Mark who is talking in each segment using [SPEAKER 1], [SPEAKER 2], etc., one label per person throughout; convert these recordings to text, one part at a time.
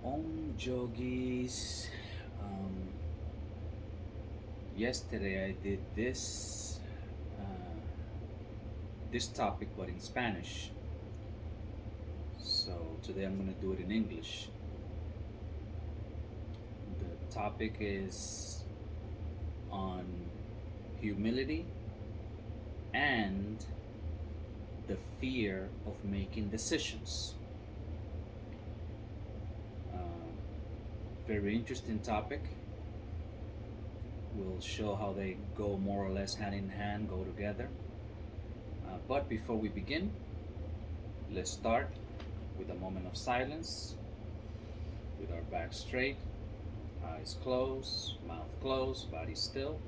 [SPEAKER 1] Om Yogis. Um, Yesterday I did this topic, but in Spanish. So today I'm going to do it in English. The topic is on humility and the fear of making decisions. Uh, Very interesting topic. We'll show how they go more or less hand in hand, go together. But before we begin, let's start with a moment of silence, with our back straight, eyes closed, mouth closed, body still.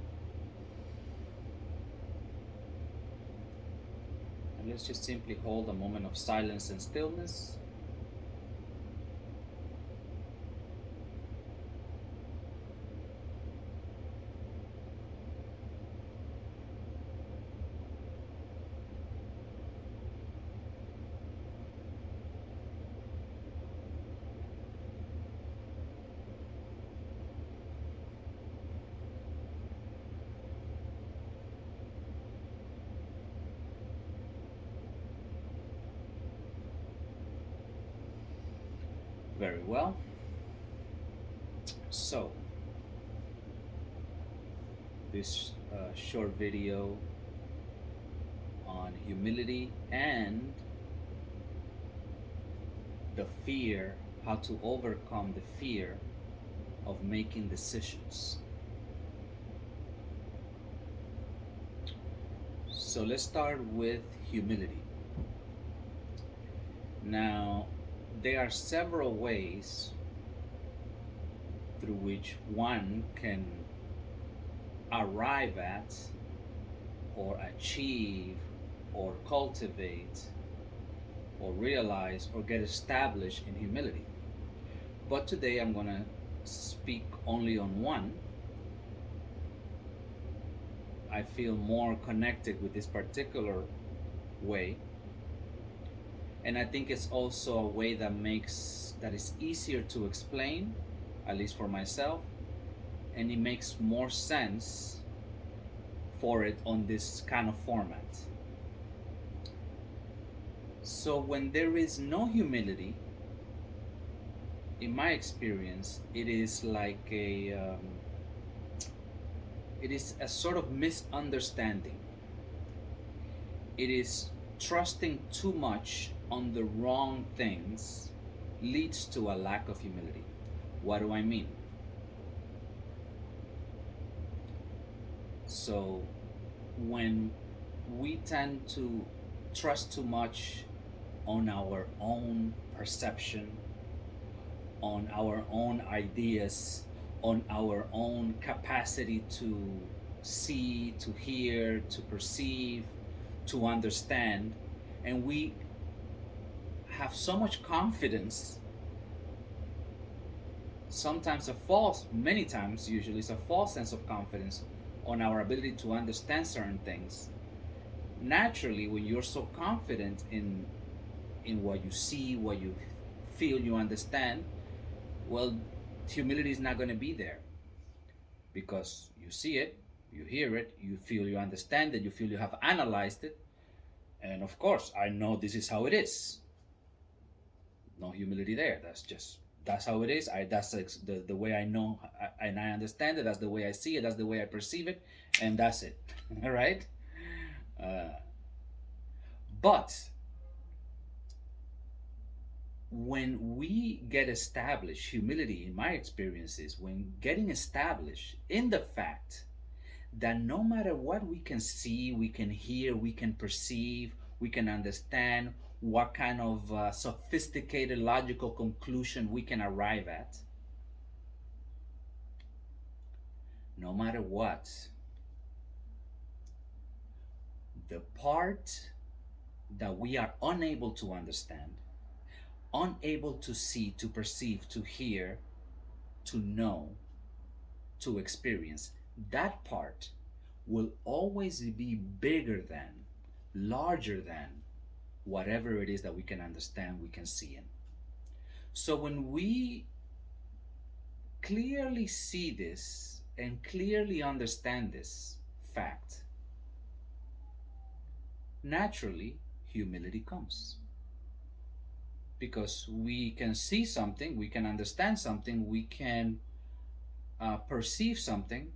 [SPEAKER 1] And let's just simply hold a moment of silence and stillness. Very well. So, this short video on humility and the fear, how to overcome the fear of making decisions. So let's start with humility. Now, there are several ways through which one can arrive at or achieve or cultivate or realize or get established in humility. But today I'm going to speak only on one. I feel more connected with this particular way, and I think it's also a way that is easier to explain, at least for myself, and it makes more sense for it on this kind of format. So when there is no humility, in my experience, it is a sort of misunderstanding. It is trusting too much on the wrong things leads to a lack of humility. What do I mean? So when we tend to trust too much on our own perception, on our own ideas, on our own capacity to see, to hear, to perceive, to understand, and we have so much confidence, sometimes a false, many times usually it's a false sense of confidence on our ability to understand certain things. Naturally, when you're so confident in what you see, what you feel, you understand, well, humility is not going to be there because you see it, you hear it, you feel you understand it, you feel you have analyzed it, and of course, I know this is how it is. No humility there. That's how it is. That's the way I know and I understand it. That's the way I see it. That's the way I perceive it, and that's it. All right. Uh, but when we get established, humility, in my experiences, when getting established in the fact that no matter what we can see, we can hear, we can perceive, we can understand, what kind of sophisticated logical conclusion we can arrive at, no matter what, the part that we are unable to understand, unable to see, to perceive, to hear, to know, to experience, that part will always be bigger than, larger than whatever it is that we can understand, we can see in. So when we clearly see this and clearly understand this fact, naturally humility comes. Because we can see something, we can understand something, we can perceive something,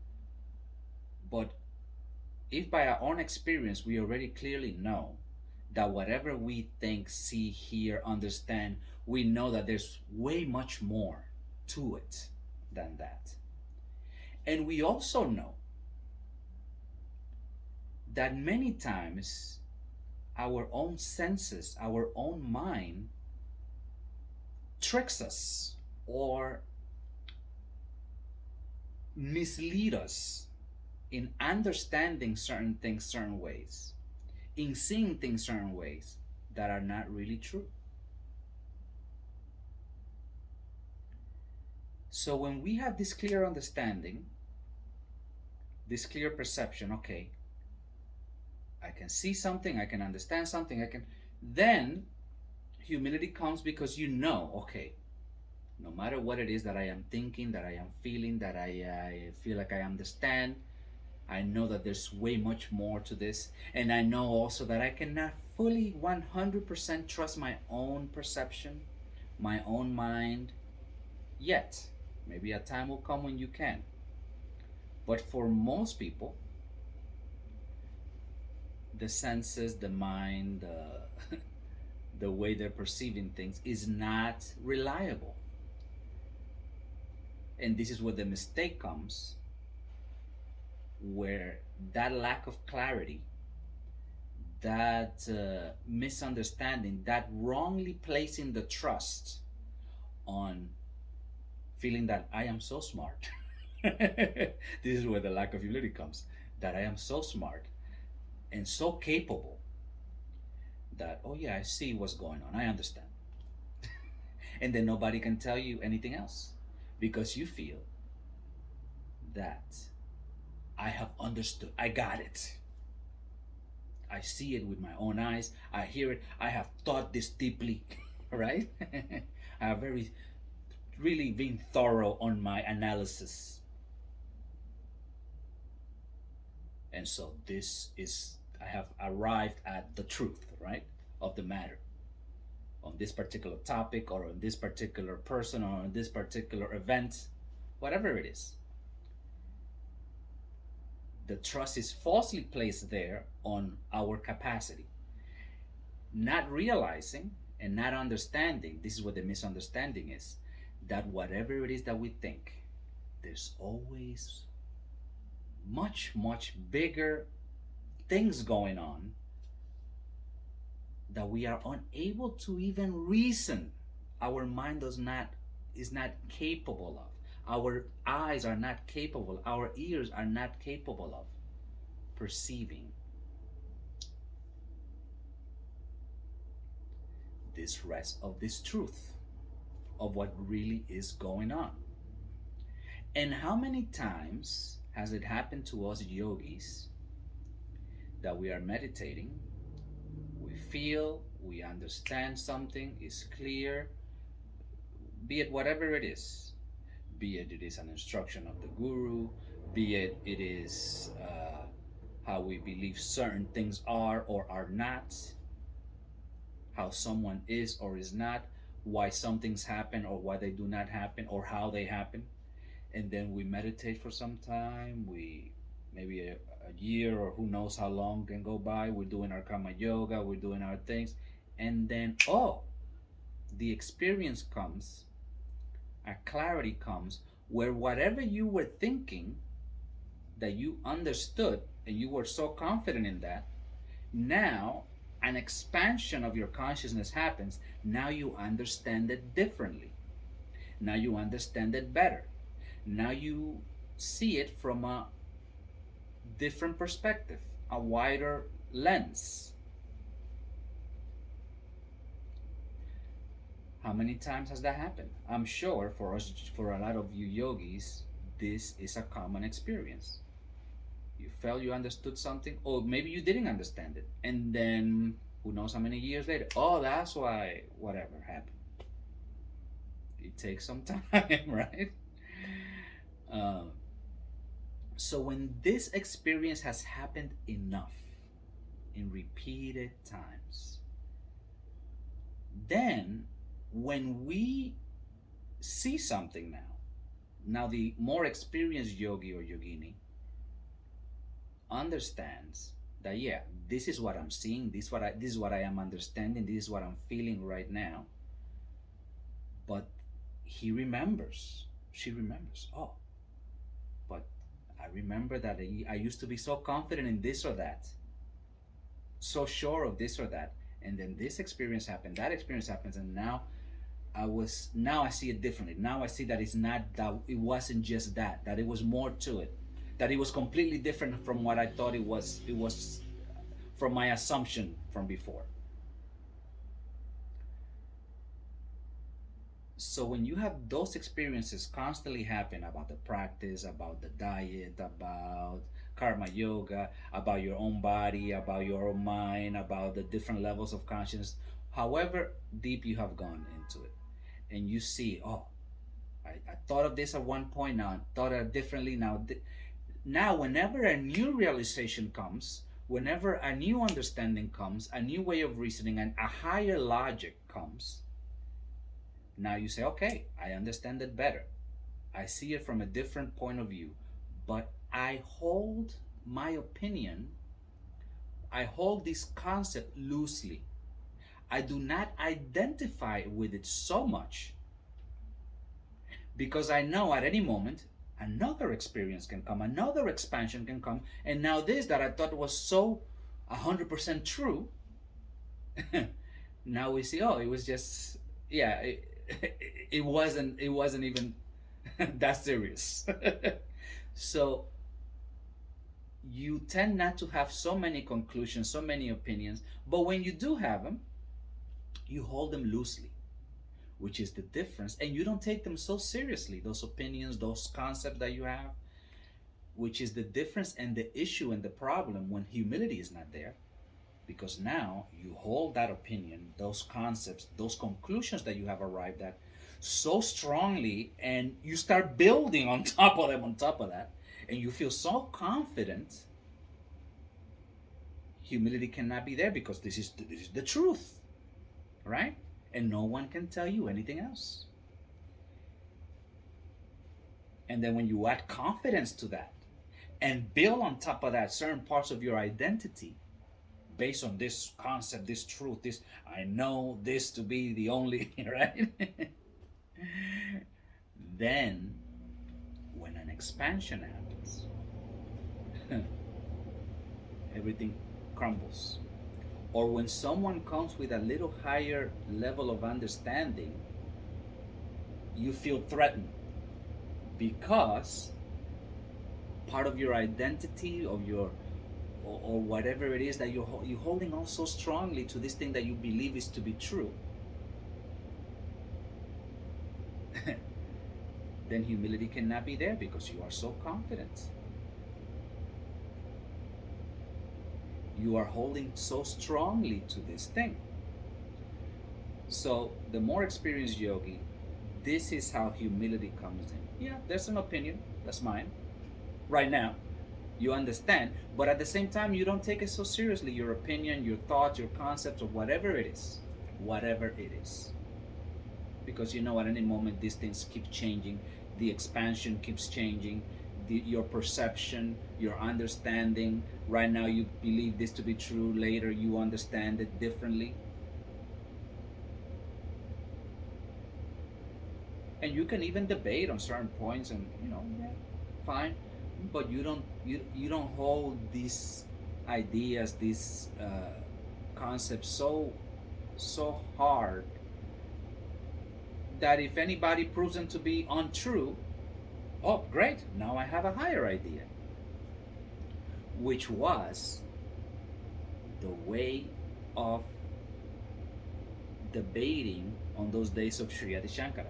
[SPEAKER 1] but if by our own experience we already clearly know that whatever we think, see, hear, understand, we know that there's way much more to it than that. And we also know that many times our own senses, our own mind tricks us or mislead us in understanding certain things certain ways, in seeing things certain ways that are not really true. So when we have this clear understanding, this clear perception, okay, I can see something, I can understand something, I can, then humility comes because you know, okay, no matter what it is that I am thinking, that I am feeling, that I feel like I understand, I know that there's way much more to this. And I know also that I cannot fully 100% trust my own perception, my own mind yet. Maybe a time will come when you can. But for most people, the senses, the mind, the way they're perceiving things is not reliable. And this is where the mistake comes, where that lack of clarity, that misunderstanding, that wrongly placing the trust on feeling that I am so smart. This is where the lack of humility comes. That I am so smart and so capable that, oh yeah, I see what's going on. I understand. And then nobody can tell you anything else because you feel that I have understood. I got it. I see it with my own eyes. I hear it. I have thought this deeply, right? I have really been thorough on my analysis. And so I have arrived at the truth, right, of the matter on this particular topic or on this particular person or on this particular event, whatever it is. The trust is falsely placed there on our capacity, not realizing and not understanding. This is what the misunderstanding is, that whatever it is that we think, there's always much, much bigger things going on that we are unable to even reason. Our mind is not capable of. Our eyes are not capable, our ears are not capable of perceiving this rest of this truth of what really is going on. And how many times has it happened to us yogis that we are meditating, we feel, we understand something is clear, be it whatever it is, be it it is an instruction of the guru, be it it is how we believe certain things are or are not, how someone is or is not, why some things happen or why they do not happen or how they happen. And then we meditate for some time, we maybe a year or who knows how long can go by, we're doing our karma yoga, we're doing our things, and then the experience comes, a clarity comes, where whatever you were thinking that you understood and you were so confident in that, now an expansion of your consciousness happens. Now you understand it differently, now you understand it better, now you see it from a different perspective, a wider lens. How many times has that happened? I'm sure for us, for a lot of you yogis, this is a common experience. You felt you understood something, or maybe you didn't understand it, and then who knows how many years later, oh, that's why whatever happened. It takes some time, right? Uh, so when this experience has happened enough in repeated times, then when we see something now the more experienced yogi or yogini understands that, yeah, this is what I'm seeing, this is what I am understanding, this is what I'm feeling right now. But he remembers, she remembers, oh, but I remember that I used to be so confident in this or that, so sure of this or that, and then this experience happened, that experience happens, and now I see it differently. Now I see that it's not that, it wasn't just that it was more to it, that it was completely different from what I thought it was. It was from my assumption from before. So when you have those experiences constantly happen about the practice, about the diet, about karma yoga, about your own body, about your own mind, about the different levels of consciousness, however deep you have gone into it, and you see, oh, I thought of this at one point, now I thought of it differently. Now, whenever a new realization comes, whenever a new understanding comes, a new way of reasoning, and a higher logic comes, now you say, okay, I understand it better. I see it from a different point of view, but I hold my opinion, I hold this concept loosely. I do not identify with it so much because I know at any moment another experience can come, another expansion can come, and now this that I thought was so 100% true, now we see, oh, it was just, yeah, it wasn't even that serious. So you tend not to have so many conclusions, so many opinions, but when you do have them, you hold them loosely, which is the difference, and you don't take them so seriously, those opinions, those concepts that you have, which is the difference and the issue and the problem when humility is not there, because now you hold that opinion, those concepts, those conclusions that you have arrived at so strongly, and you start building on top of them, on top of that, and you feel so confident. Humility cannot be there because this is the truth, right? And no one can tell you anything else. And then when you add confidence to that and build on top of that certain parts of your identity based on this concept, this truth, this, I know this to be the only, right? Then when an expansion happens, everything crumbles. Or when someone comes with a little higher level of understanding, you feel threatened because part of your identity, of your, or whatever it is that you're holding on so strongly to this thing that you believe is to be true, then humility cannot be there because you are so confident. You are holding so strongly to this thing. So the more experienced yogi, this is how humility comes in. Yeah, there's an opinion, that's mine. Right now, you understand, but at the same time, you don't take it so seriously. Your opinion, your thoughts, your concepts, or whatever it is, because you know at any moment these things keep changing. The expansion keeps changing. Your perception, your understanding. Right now, you believe this to be true. Later, you understand it differently. And you can even debate on certain points, and yeah, fine, but you don't hold these ideas, these concepts so hard that if anybody proves them to be untrue, oh great, now I have a higher idea, which was the way of debating on those days of Sri Adi Shankara,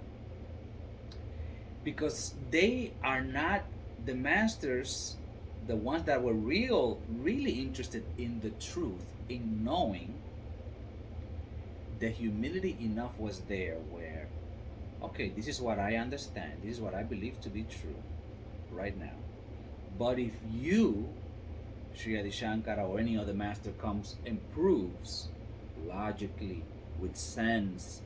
[SPEAKER 1] because they are not the masters, the ones that were really interested in the truth, in knowing. The humility enough was there where, okay, this is what I understand, this is what I believe to be true, right now. But if you, Sri Adi Shankara or any other master comes and proves logically with sense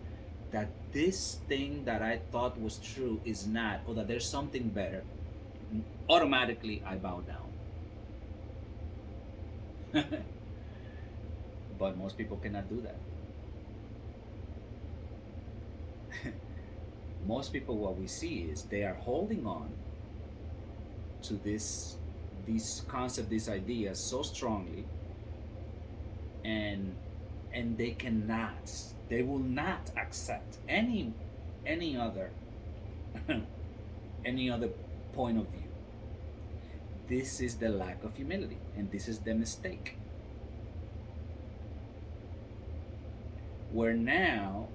[SPEAKER 1] that this thing that I thought was true is not, or that there's something better, automatically I bow down. But most people cannot do that. Most people, what we see is they are holding on to this concept, this idea so strongly, and they cannot, they will not accept any other any other point of view. This is the lack of humility, and this is the mistake. Where now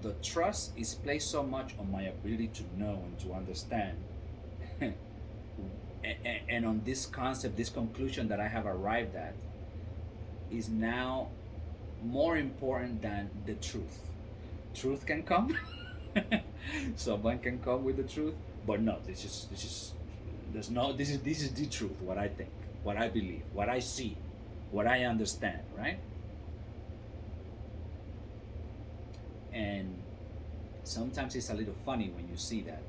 [SPEAKER 1] the trust is placed so much on my ability to know and to understand, and on this concept, this conclusion that I have arrived at, is now more important than the truth. Truth can come, someone can come with the truth, but no, this is there's no this is the truth. What I think, what I believe, what I see, what I understand, right? And sometimes it's a little funny when you see that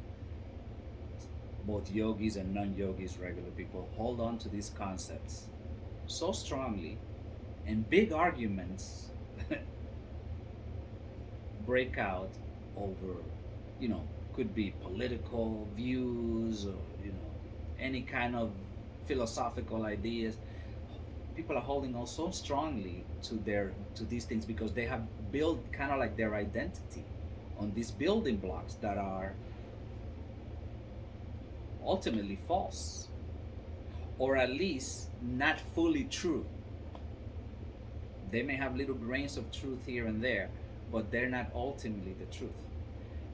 [SPEAKER 1] both yogis and non-yogis, regular people, hold on to these concepts so strongly, and big arguments break out over, you know, could be political views, or any kind of philosophical ideas. People are holding on so strongly to these things because they have built kind of like their identity on these building blocks that are ultimately false, or at least not fully true. They may have little grains of truth here and there, but they're not ultimately the truth.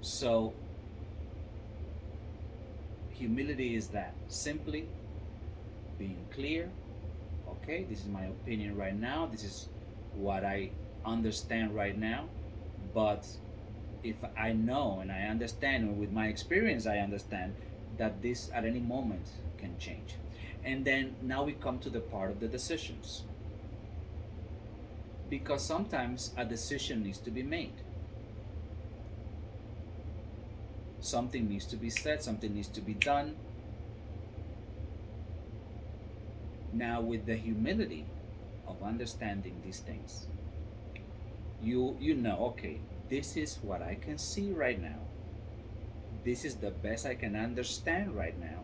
[SPEAKER 1] So humility is that, simply being clear. Okay, this is my opinion right now, this is what I understand right now, but if I know and I understand, or with my experience I understand, that this at any moment can change. And then now we come to the part of the decisions, because sometimes a decision needs to be made, something needs to be said, something needs to be done. Now, with the humility of understanding these things, you know, okay, this is what I can see right now, this is the best I can understand right now.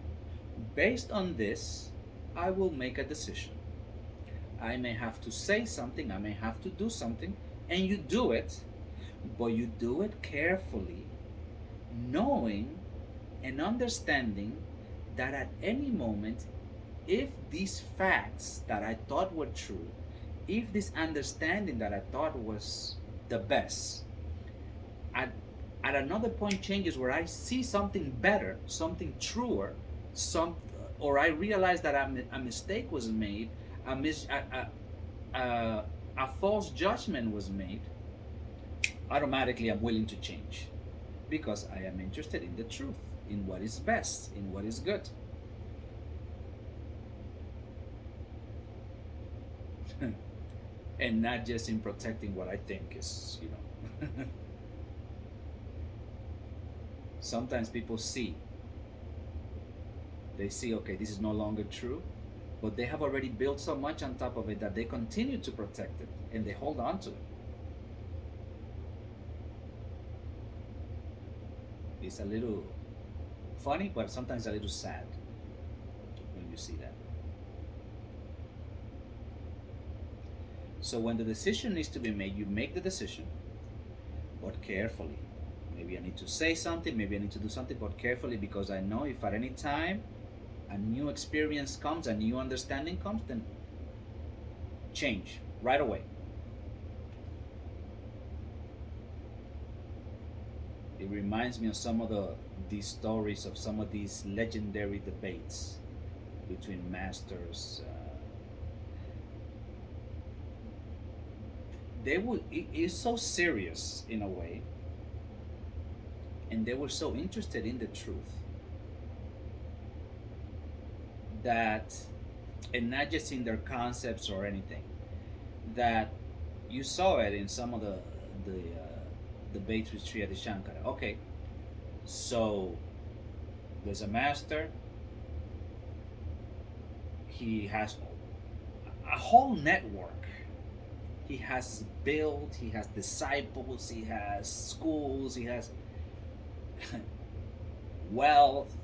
[SPEAKER 1] Based on this, I will make a decision. I may have to say something, I may have to do something, and you do it, but you do it carefully, knowing and understanding that at any moment, if these facts that I thought were true, if this understanding that I thought was the best, at, at another point changes where I see something better, something truer, some, or I realize that a mistake was made, a, mis, a false judgment was made, automatically I'm willing to change, because I am interested in the truth, in what is best, in what is good. And not just in protecting what I think is, Sometimes people see, they see, okay, this is no longer true, but they have already built so much on top of it that they continue to protect it and they hold on to it. It's a little funny, but sometimes a little sad when you see that. So when the decision needs to be made, you make the decision, but carefully. Maybe I need to say something, maybe I need to do something, but carefully, because I know if at any time a new experience comes, a new understanding comes, then change right away. It reminds me of some of these stories of some of these legendary debates between masters. It's so serious in a way, and they were so interested in the truth that, and not just in their concepts or anything, that you saw it in some of the debates with Sri Adi Shankara. Okay, so there's a master. He has a whole network. He has built. He has disciples. He has schools. He has wealth,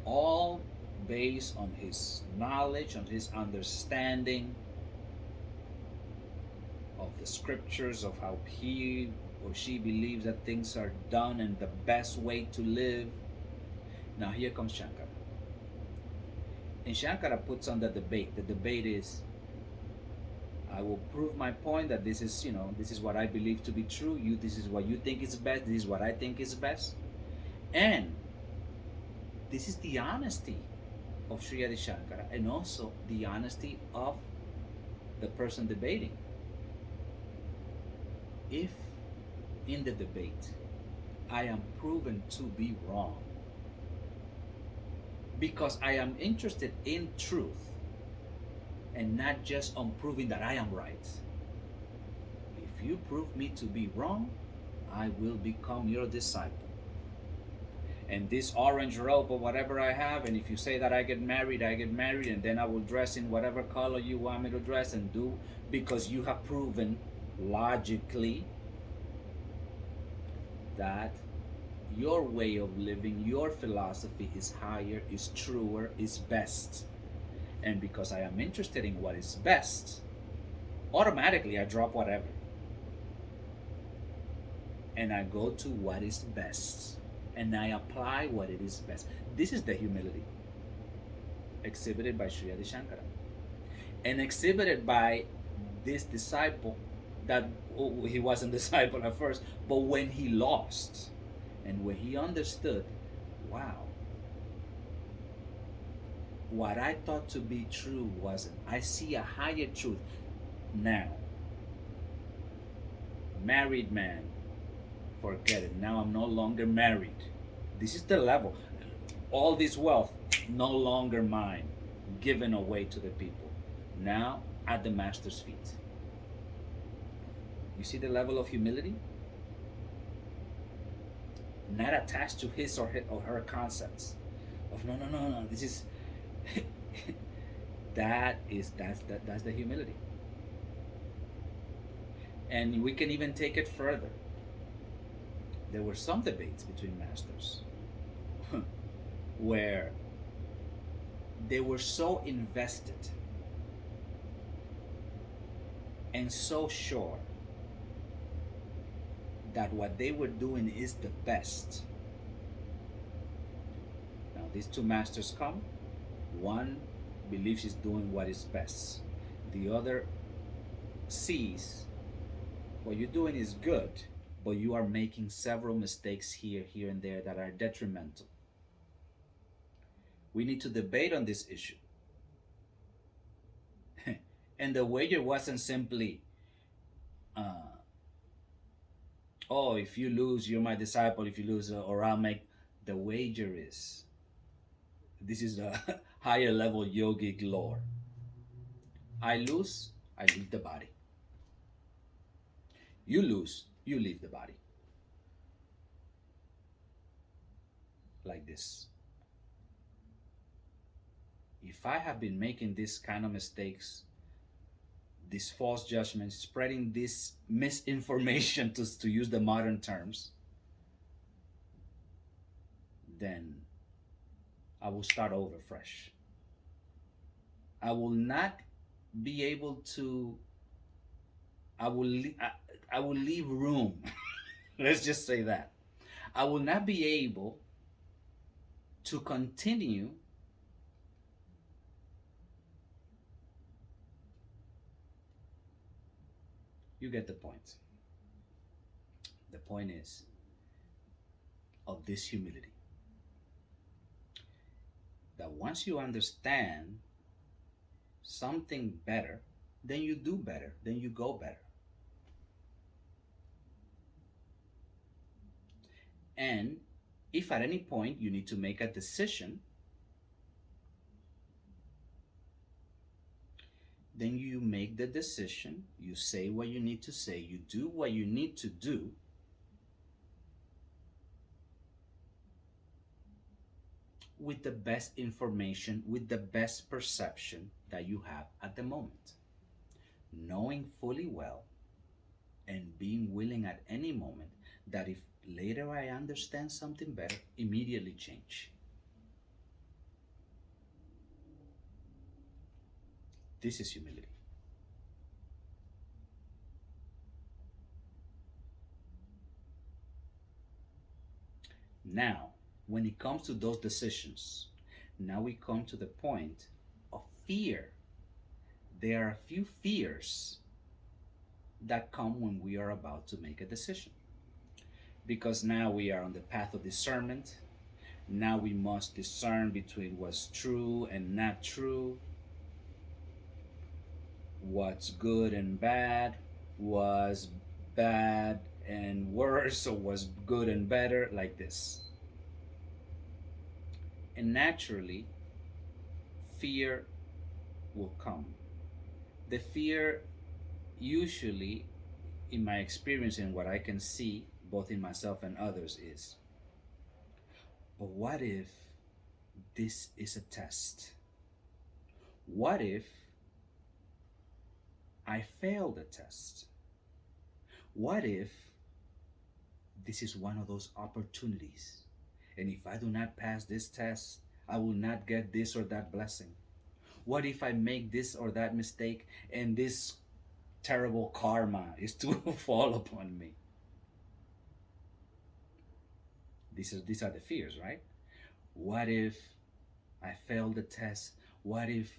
[SPEAKER 1] all based on his knowledge, on his understanding of the scriptures, of how he or she believes that things are done and the best way to live. Now here comes Shankara. And Shankara puts on the debate. The debate is, I will prove my point that this is, this is what I believe to be true. This is what you think is best. This is what I think is best. And this is the honesty of Sri Adi Shankara, and also the honesty of the person debating. If in the debate I am proven to be wrong, because I am interested in truth and not just on proving that I am right. If you prove me to be wrong, I will become your disciple. And this orange robe or whatever I have, and if you say that I get married, and then I will dress in whatever color you want me to dress and do, because you have proven logically that your way of living, your philosophy is higher, is truer, is best. And because I am interested in what is best, automatically I drop whatever and I go to what is best and I apply what it is best. This is the humility exhibited by Sri Adi Shankara and exhibited by this disciple that he wasn't disciple at first, but when he lost and when he understood, wow, what I thought to be true wasn't. I see a higher truth now. Married man, forget it. Now I'm no longer married. This is the level. All this wealth, no longer mine, given away to the people. Now at the master's feet. You see the level of humility? Not attached to his or her concepts of no. This is that's the humility. And we can even take it further. There were some debates between masters where they were so invested and so sure that what they were doing is the best. Now, these two masters come. One believes he's doing what is best. The other sees what you're doing is good, but you are making several mistakes here, and there that are detrimental. We need to debate on this issue. And the wager wasn't simply, uh, oh, if you lose, you're my disciple. If you lose, or I'll make. The wager is, this is a higher level yogic lore. I lose, I leave the body. You lose, you leave the body. Like this. If I have been making this kind of mistakes, these false judgments, spreading this misinformation, to use the modern terms, then I will start over fresh. I will not be able to. I will. I will leave room. Let's just say that I will not be able to continue you get the point. The point is of this humility that once you understand something better, then you do better, then you go better. And if at any point you need to make a decision, Then you make the decision, you say what you need to say, you do what you need to do with the best information, with the best perception that you have at the moment, knowing fully well and being willing at any moment that if later I understand something better, immediately change. This is humility. Now, when it comes to those decisions, now we come to the point of fear. There are a few fears that come when we are about to make a decision. Because now we are on the path of discernment. Now we must discern between what's true and not true, what's good and bad, what's bad and worse, or what's good and better, like this. And naturally, fear will come. The fear, usually, in my experience and what I can see, both in myself and others, is, but what if this is a test? What if I fail the test? What if this is one of those opportunities? And if I do not pass this test, I will not get this or that blessing. What if I make this or that mistake and this terrible karma is to fall upon me? These are the fears, right? What if I fail the test? What if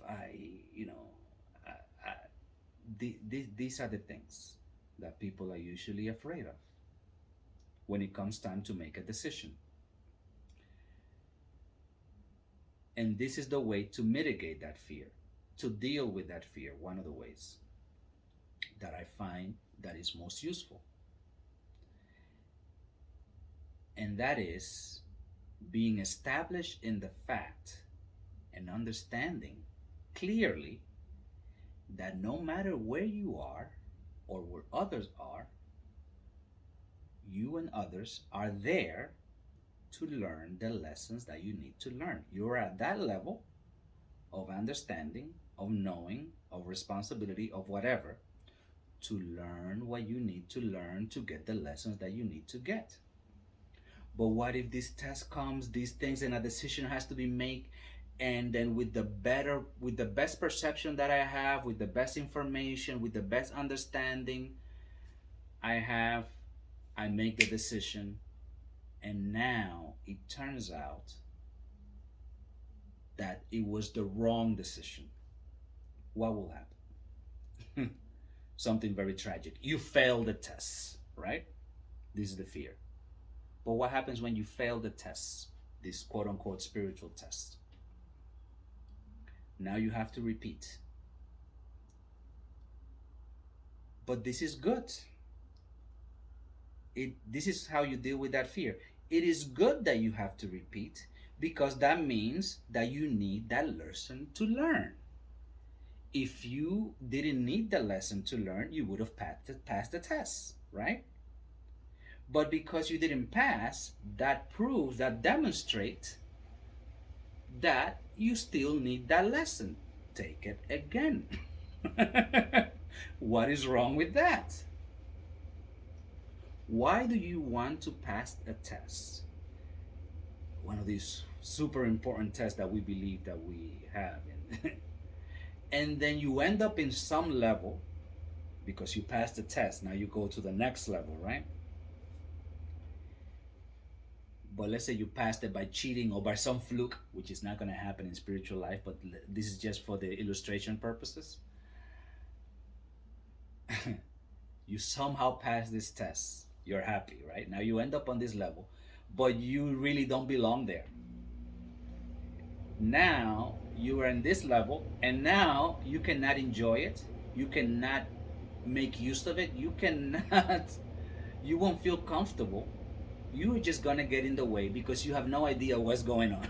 [SPEAKER 1] these are the things that people are usually afraid of when it comes time to make a decision. And this is the way to mitigate that fear, to deal with that fear. One of the ways that I find that is most useful. And that is being established in the fact and understanding clearly that no matter where you are or where others are, you and others are there to learn the lessons that you need to learn. You're at that level of understanding, of knowing, of responsibility, of whatever, to learn what you need to learn to get the lessons that you need to get. But what if this test comes, these things, and a decision has to be made, and then with the best perception that I have, with the best information, with the best understanding I have, I make the decision, and now it turns out that it was the wrong decision. What will happen? Something very tragic. You failed the tests, right? This is the fear. But what happens when you fail the tests, this quote unquote spiritual test? Now you have to repeat. But this is good. This is how you deal with that fear. It is good that you have to repeat, because that means that you need that lesson to learn. If you didn't need the lesson to learn, you would have passed the test, right? But because you didn't pass, that proves, that demonstrates that you still need that lesson. Take it again. What is wrong with that? Why do you want to pass a test? One of these super important tests that we believe that we have. And then you end up in some level because you passed the test. Now you go to the next level, right? But let's say you passed it by cheating or by some fluke, which is not going to happen in spiritual life, but this is just for the illustration purposes. You somehow pass this test. You're happy, right? Now you end up on this level, but you really don't belong there. Now you are in this level, and now you cannot enjoy it. You cannot make use of it. You won't feel comfortable. You're just gonna get in the way because you have no idea what's going on.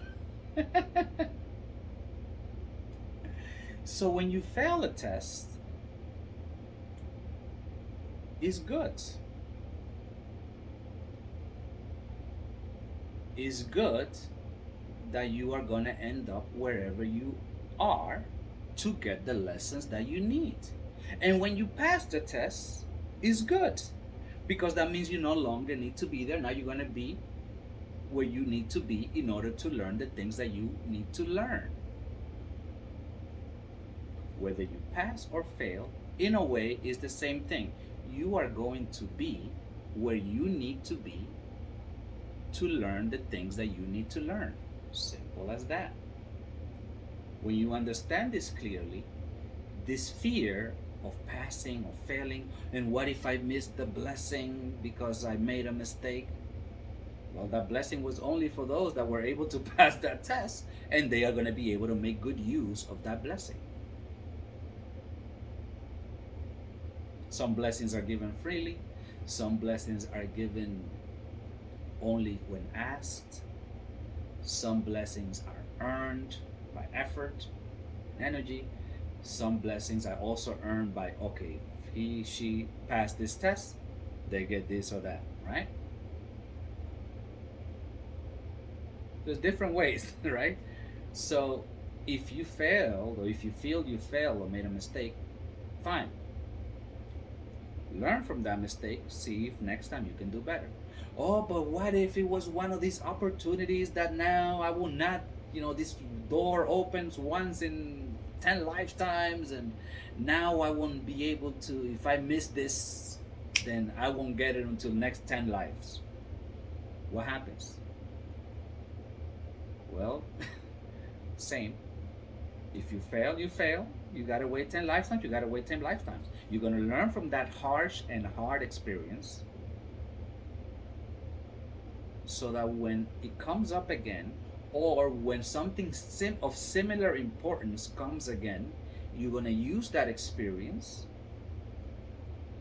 [SPEAKER 1] So when you fail a test, it's good. It's good that you are going to end up wherever you are to get the lessons that you need. And when you pass the test, it's good because that means you no longer need to be there. Now you're going to be where you need to be in order to learn the things that you need to learn. Whether you pass or fail, in a way, is the same thing. You are going to be where you need to be to learn the things that you need to learn. Simple as that. When you understand this clearly, this fear of passing or failing, and what if I missed the blessing because I made a mistake? Well, that blessing was only for those that were able to pass that test, and they are going to be able to make good use of that blessing. Some blessings are given freely, some blessings are given only when asked, some blessings are earned by effort, energy. Some blessings are also earned by, okay, she passed this test, they get this or that, right? There's different ways, right? So if you failed, or if you feel you failed or made a mistake, fine. Learn from that mistake, see if next time you can do better. Oh, but what if it was one of these opportunities that now I will not, this door opens once in 10 lifetimes, and now I won't be able to, if I miss this, then I won't get it until next 10 lives. What happens? Well, same. If you fail, you fail. You gotta wait 10 lifetimes, you gotta wait 10 lifetimes. You're gonna learn from that harsh and hard experience so that when it comes up again, or when something of similar importance comes again, you're gonna use that experience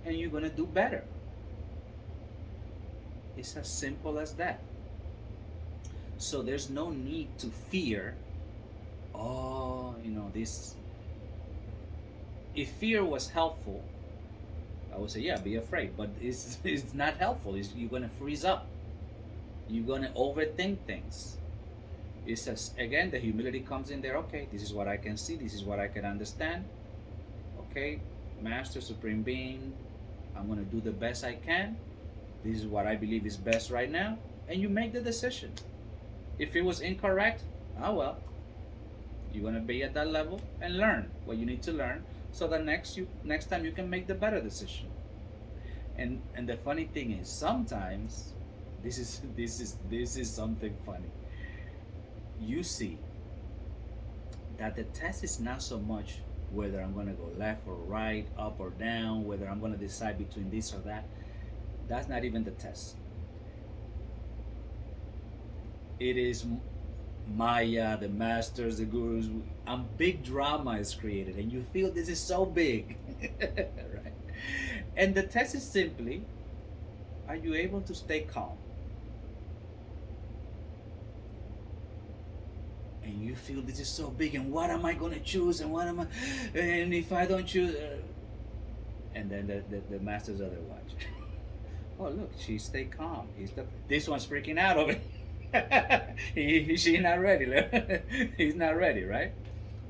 [SPEAKER 1] and you're gonna do better. It's as simple as that. So there's no need to fear, oh, this. If fear was helpful, I would say, yeah, be afraid. But it's not helpful. You're going to freeze up. You're going to overthink things. It says, again, the humility comes in there. Okay, this is what I can see. This is what I can understand. Okay, Master, Supreme Being, I'm going to do the best I can. This is what I believe is best right now. And you make the decision. If it was incorrect, oh well. You're going to be at that level and learn what you need to learn so that next time you can make the better decision. And the funny thing is, sometimes this is something funny. You see that the test is not so much whether I'm going to go left or right, up or down, whether I'm going to decide between this or that. That's not even the test. It is Maya, the masters, the gurus, big drama is created, and you feel this is so big, right? And the test is simply, are you able to stay calm? And you feel this is so big, and what am I going to choose? And if I don't choose, and then the master's other watch. Oh look, she stayed calm. This one's freaking out over it. She's not ready. He's not ready, right?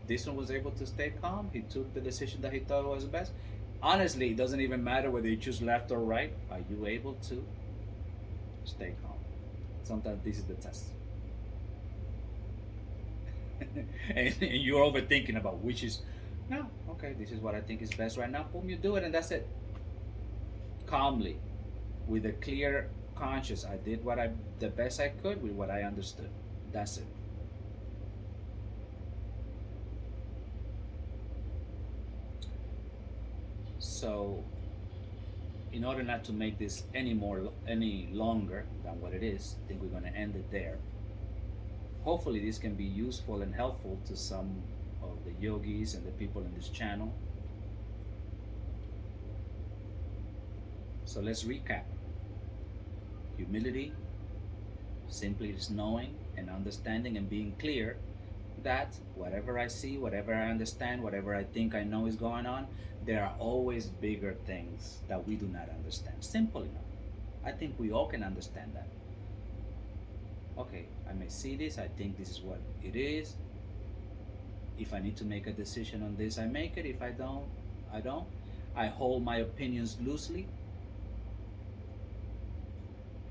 [SPEAKER 1] This one was able to stay calm. He took the decision that he thought was best. Honestly, it doesn't even matter whether you choose left or right. Are you able to stay calm? Sometimes this is the test. and you're overthinking about which is, no, okay, this is what I think is best right now. Boom, you do it, and that's it. Calmly, with a clear conscience, I did the best I could with what I understood. That's it. So, in order not to make this any longer than what it is, I think we're going to end it there. Hopefully, this can be useful and helpful to some of the yogis and the people in this channel. So let's recap. Humility simply is knowing and understanding and being clear that whatever I see, whatever I understand, whatever I think I know is going on, there are always bigger things that we do not understand. Simple enough. I think we all can understand that. Okay, I may see this, I think this is what it is. If I need to make a decision on this, I make it. If I don't, I don't. I hold my opinions loosely,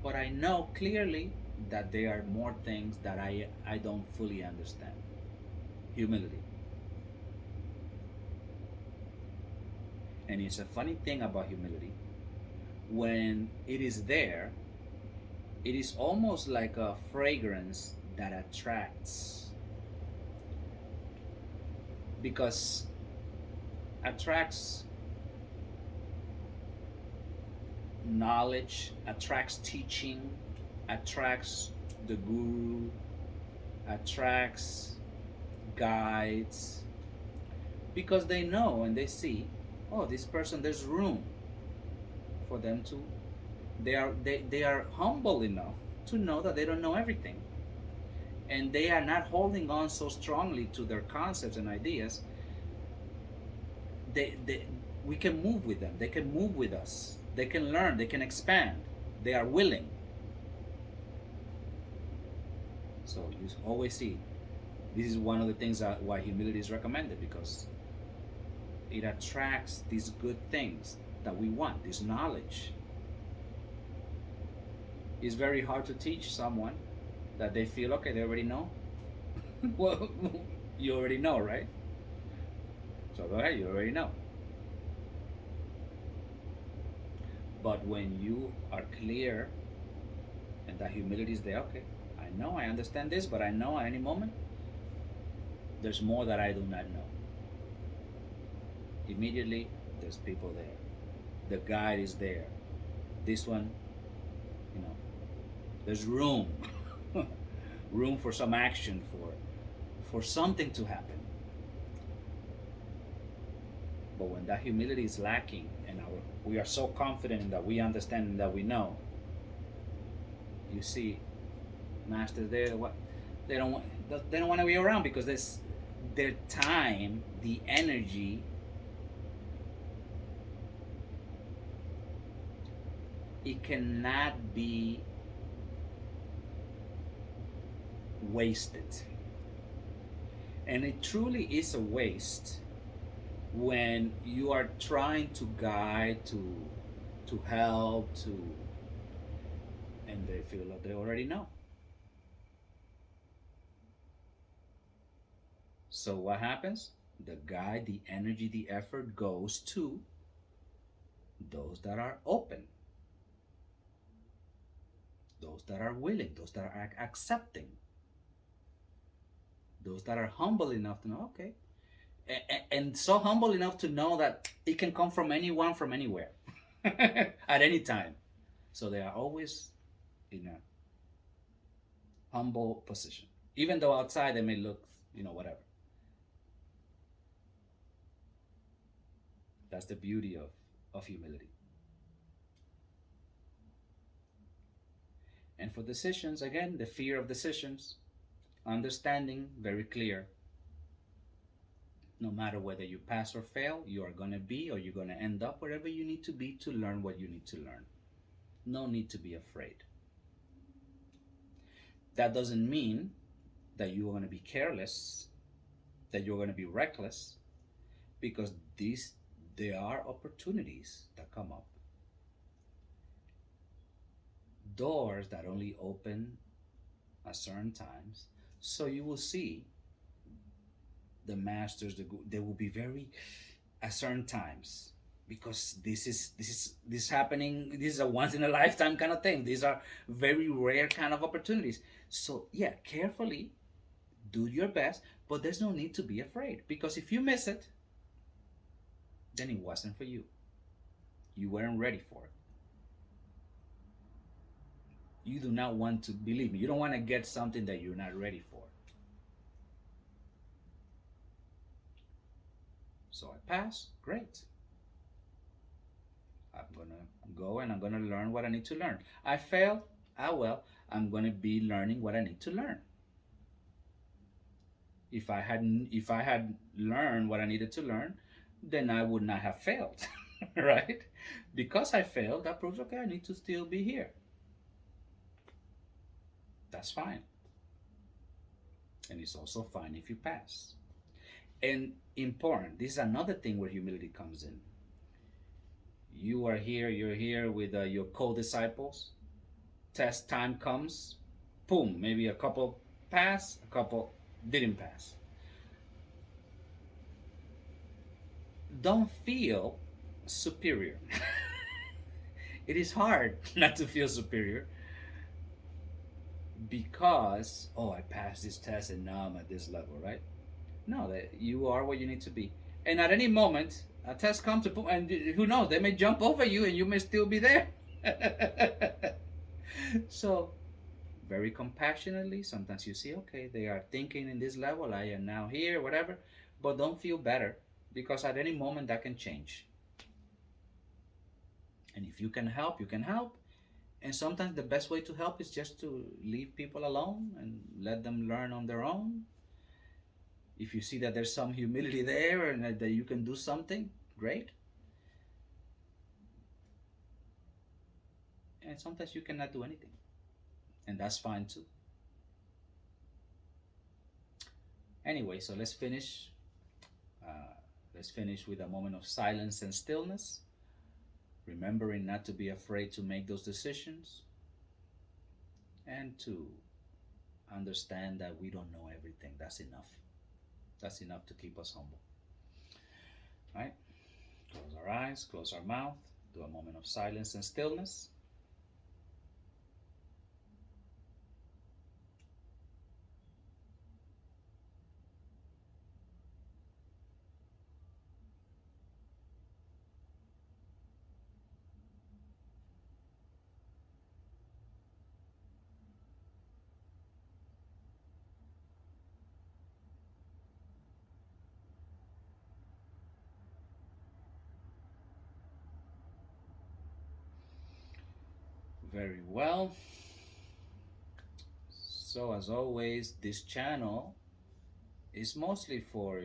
[SPEAKER 1] but I know clearly that there are more things that I don't fully understand. Humility. And it's a funny thing about humility. When it is there, it is almost like a fragrance that attracts, because attracts knowledge, attracts teaching, attracts the guru, attracts guides, because they know and they see, oh, this person, there's room for them to, they are humble enough to know that they don't know everything, and they are not holding on so strongly to their concepts and ideas. They we can move with them, they can move with us, they can learn, they can expand, they are willing. So you always see, this is one of the things that why humility is recommended, because it attracts these good things that we want, this knowledge. It's very hard to teach someone that they feel okay, they already know. Well, you already know, right? So go ahead, you already know. But when you are clear and that humility is there, okay, I know I understand this, but I know at any moment there's more that I do not know. Immediately, there's people there. The guide is there. This one, you know, there's room, room for some action, for something to happen. But when that humility is lacking, and we are so confident that we understand and that we know, you see, masters there, what they don't want, they don't want to be around, because this, their time, the energy, it cannot be wasted. And it truly is a waste when you are trying to guide, to help, to, and they feel like they already know. So what happens? The guide, the energy, the effort goes to those that are open, those that are willing, those that are accepting, those that are humble enough to know, okay, and so humble enough to know that it can come from anyone, from anywhere, at any time. So they are always in a humble position, even though outside they may look, whatever. That's the beauty of humility. And for decisions, again, the fear of decisions, understanding very clear. No matter whether you pass or fail, you are going to be, or you're going to end up wherever you need to be to learn what you need to learn. No need to be afraid. That doesn't mean that you're going to be careless, that you're going to be reckless, because there are opportunities that come up. Doors that only open at certain times. So you will see the masters, they will be very at certain times, because this is happening. This is a once in a lifetime kind of thing. These are very rare kind of opportunities. So yeah, carefully do your best, but there's no need to be afraid, because if you miss it, then it wasn't for you. You weren't ready for it. You do not want to, believe me, you don't want to get something that you're not ready for. So I pass, great. I'm gonna go and I'm gonna learn what I need to learn. I fail, well, I'm gonna be learning what I need to learn. If I had learned what I needed to learn, then I would not have failed. Right? Because I failed, that proves okay, I need to still be here. That's fine. And it's also fine if you pass. And important, this is another thing where humility comes in. You are here, you're here with your co-disciples. Test time comes, boom, maybe a couple pass, a couple didn't pass. Don't feel superior. It is hard not to feel superior because, oh, I passed this test and now I'm at this level, right? No, that you are where you need to be. And at any moment, a test comes to, and who knows, they may jump over you and you may still be there. So, very compassionately, sometimes you see, okay, they are thinking in this level, I am now here, whatever, but don't feel better because at any moment that can change. And if you can help, you can help. And sometimes the best way to help is just to leave people alone and let them learn on their own. If you see that there's some humility there and that you can do something, great. And sometimes you cannot do anything, and that's fine too. Anyway, so uh, let's finish with a moment of silence and stillness, remembering not to be afraid to make those decisions and to understand that we don't know everything. That's enough. That's enough to keep us humble. Right? Close our eyes, close our mouth, do a moment of silence and stillness. Very well. So, as always, this channel is mostly for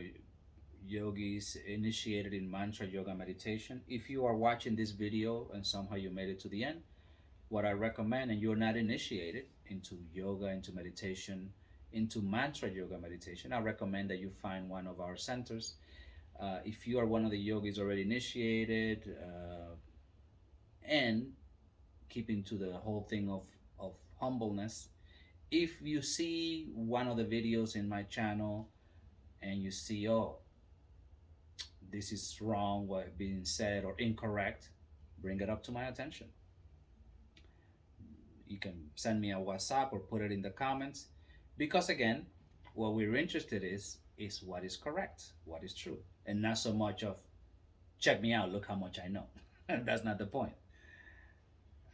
[SPEAKER 1] yogis initiated in mantra yoga meditation. If you are watching this video and somehow you made it to the end, what I recommend, and you're not initiated into yoga, into meditation, into mantra yoga meditation, I recommend that you find one of our centers. If you are one of the yogis already initiated and keeping to the whole thing of humbleness, if you see one of the videos in my channel and you see, oh, this is wrong, what being said or incorrect, bring it up to my attention. You can send me a WhatsApp or put it in the comments because again, what we're interested is what is correct, what is true, and not so much of check me out, look how much I know. That's not the point.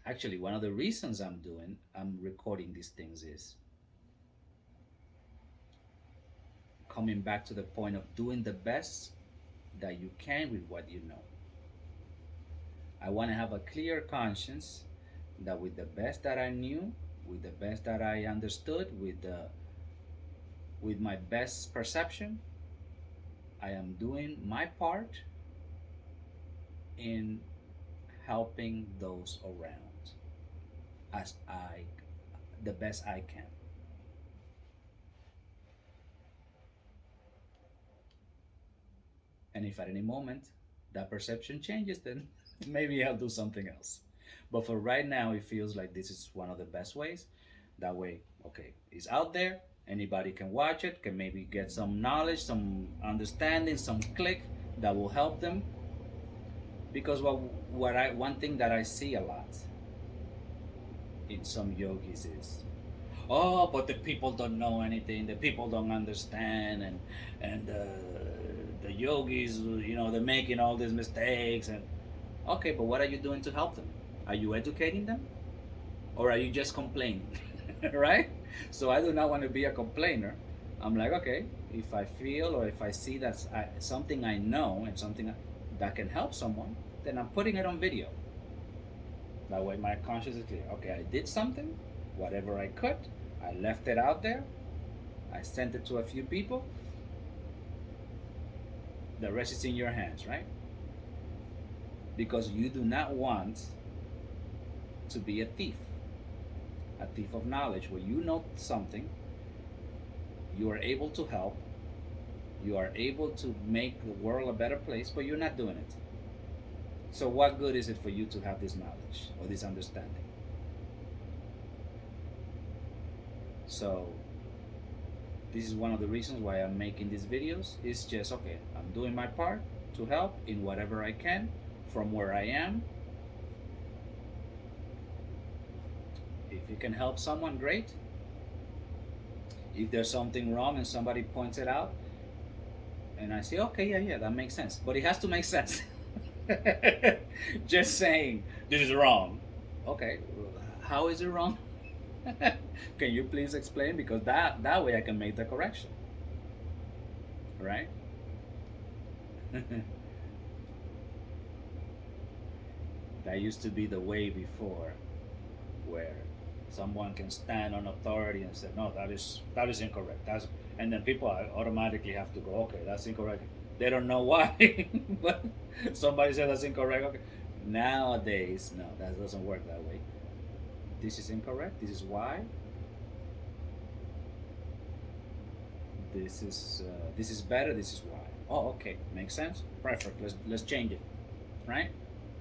[SPEAKER 1] Actually, one of the reasons I'm recording these things is coming back to the point of doing the best that you can with what you know. I want to have a clear conscience that with the best that I knew, with the best that I understood, with my best perception, I am doing my part in helping those around as I the best I can. And if at any moment that perception changes, then maybe I'll do something else. But for right now, it feels like this is one of the best ways. That way, okay, it's out there. Anybody can watch it, can maybe get some knowledge, some understanding, some click that will help them. Because what I one thing that I see a lot in some yogis is, oh, but the people don't know anything, the people don't understand, and the yogis, they're making all these mistakes. And okay, but what are you doing to help them? Are you educating them, or are you just complaining? Right? So I do not want to be a complainer. I'm like, okay, if I feel or if I see that's something I know and something that can help someone, then I'm putting it on video. That way my conscience is clear. Okay, I did something, whatever I could, I left it out there, I sent it to a few people, The rest is in your hands, right? Because you do not want to be a thief of knowledge, where you know something, you are able to help, you are able to make the world a better place, but you're not doing it. So, what good is it for you to have this knowledge or this understanding? So, this is one of the reasons why I'm making these videos. It's just okay, I'm doing my part to help in whatever I can from where I am. If you can help someone, great. If there's something wrong and somebody points it out, and I say, okay, yeah, that makes sense. But it has to make sense. Just saying, this is wrong. Okay, how is it wrong? Can you please explain? Because that way I can make the correction. Right? That used to be the way before, where someone can stand on authority and say, no, that is incorrect. That's And then people automatically have to go, okay, that's incorrect. They don't know why, but somebody said that's incorrect. Okay. Nowadays, no, that doesn't work that way. This is incorrect. This is why. This is better. This is why. Oh, okay, makes sense. Perfect. Let's change it. Right?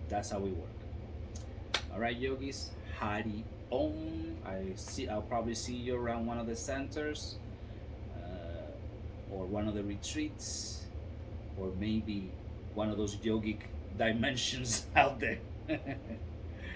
[SPEAKER 1] That's how we work. All right, yogis. Hari Om. I'll probably see you around one of the centers, or one of the retreats, or maybe one of those yogic dimensions out there.